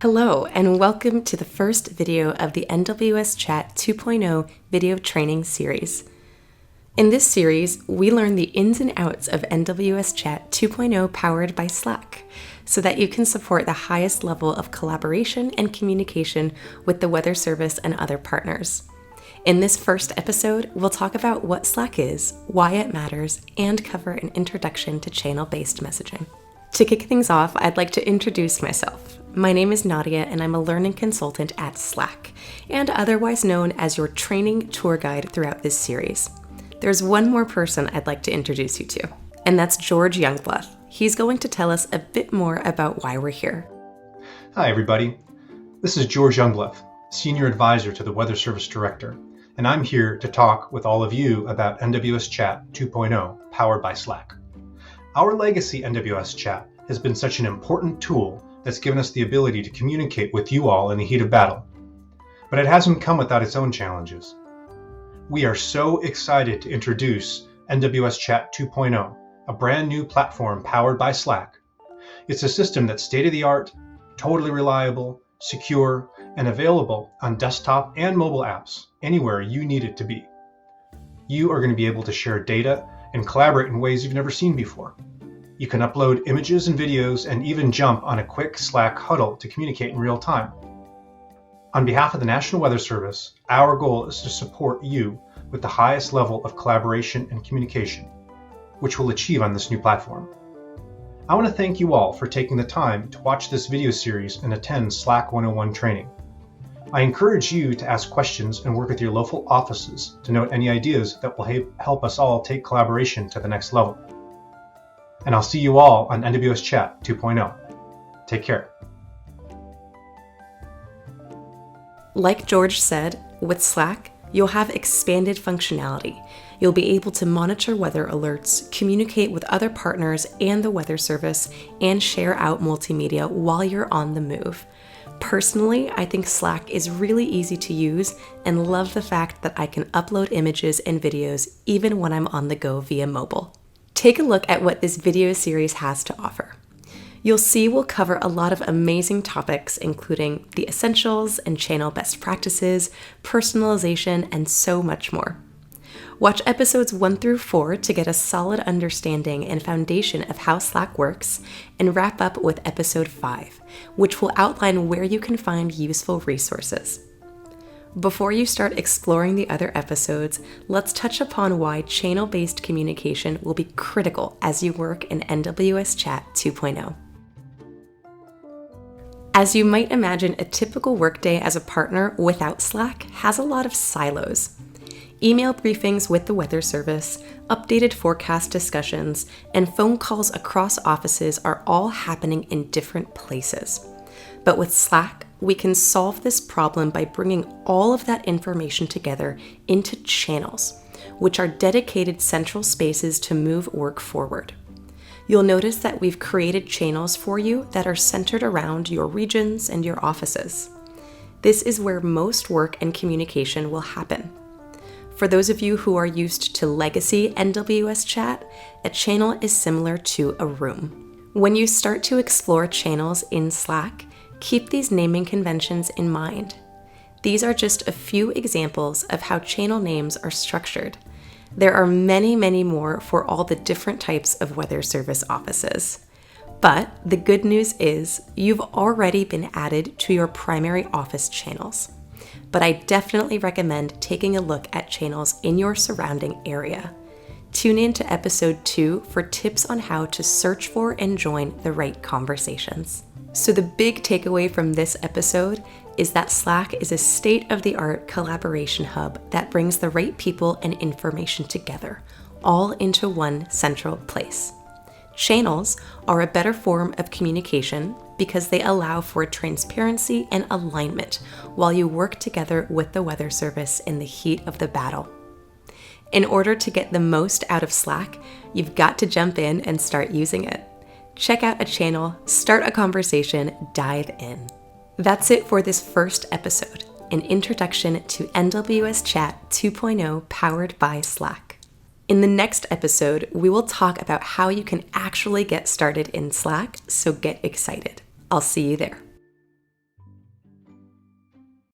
Hello, and welcome to the first video of the NWS Chat 2.0 video training series. In this series, we learn the ins and outs of NWS Chat 2.0 powered by Slack, so that you can support the highest level of collaboration and communication with the weather service and other partners. In this first episode, we'll talk about what Slack is, why it matters, and cover an introduction to channel-based messaging. To kick things off, I'd like to introduce myself. My name is Nadia, and I'm a learning consultant at Slack, and otherwise known as your training tour guide throughout this series. There's one more person I'd like to introduce you to, and that's George Youngblood. He's going to tell us a bit more about why we're here. Hi, everybody. This is George Youngblood, Senior Advisor to the Weather Service Director, and I'm here to talk with all of you about NWS Chat 2.0 powered by Slack. Our legacy NWS Chat has been such an important tool that's given us the ability to communicate with you all in the heat of battle. But it hasn't come without its own challenges. We are so excited to introduce NWS Chat 2.0, a brand new platform powered by Slack. It's a system that's state-of-the-art, totally reliable, secure, and available on desktop and mobile apps anywhere you need it to be. You are going to be able to share data and collaborate in ways you've never seen before. You can upload images and videos and even jump on a quick Slack huddle to communicate in real time. On behalf of the National Weather Service, our goal is to support you with the highest level of collaboration and communication, which we'll achieve on this new platform. I want to thank you all for taking the time to watch this video series and attend Slack 101 training. I encourage you to ask questions and work with your local offices to note any ideas that will help us all take collaboration to the next level. And I'll see you all on NWS Chat 2.0. Take care. Like George said, with Slack, you'll have expanded functionality. You'll be able to monitor weather alerts, communicate with other partners and the weather service, and share out multimedia while you're on the move. Personally, I think Slack is really easy to use and love the fact that I can upload images and videos even when I'm on the go via mobile. Take a look at what this video series has to offer. You'll see we'll cover a lot of amazing topics, including the essentials and channel best practices, personalization, and so much more. Watch episodes 1 through 4 to get a solid understanding and foundation of how Slack works, and wrap up with episode 5, which will outline where you can find useful resources. Before you start exploring the other episodes, let's touch upon why channel-based communication will be critical as you work in NWS Chat 2.0. As you might imagine, a typical workday as a partner without Slack has a lot of silos. Email briefings with the weather service, updated forecast discussions, and phone calls across offices are all happening in different places. But with Slack, we can solve this problem by bringing all of that information together into channels, which are dedicated central spaces to move work forward. You'll notice that we've created channels for you that are centered around your regions and your offices. This is where most work and communication will happen. For those of you who are used to legacy NWS Chat, a channel is similar to a room. When you start to explore channels in Slack, keep these naming conventions in mind. These are just a few examples of how channel names are structured. There are many, many more for all the different types of weather service offices. But the good news is you've already been added to your primary office channels. But I definitely recommend taking a look at channels in your surrounding area. Tune in to episode 2 for tips on how to search for and join the right conversations. So the big takeaway from this episode is that Slack is a state-of-the-art collaboration hub that brings the right people and information together, all into one central place. Channels are a better form of communication because they allow for transparency and alignment while you work together with the weather service in the heat of the battle. In order to get the most out of Slack, you've got to jump in and start using it. Check out a channel, start a conversation, dive in. That's it for this first episode, an introduction to NWS Chat 2.0 powered by Slack. In the next episode, we will talk about how you can actually get started in Slack, so get excited. I'll see you there.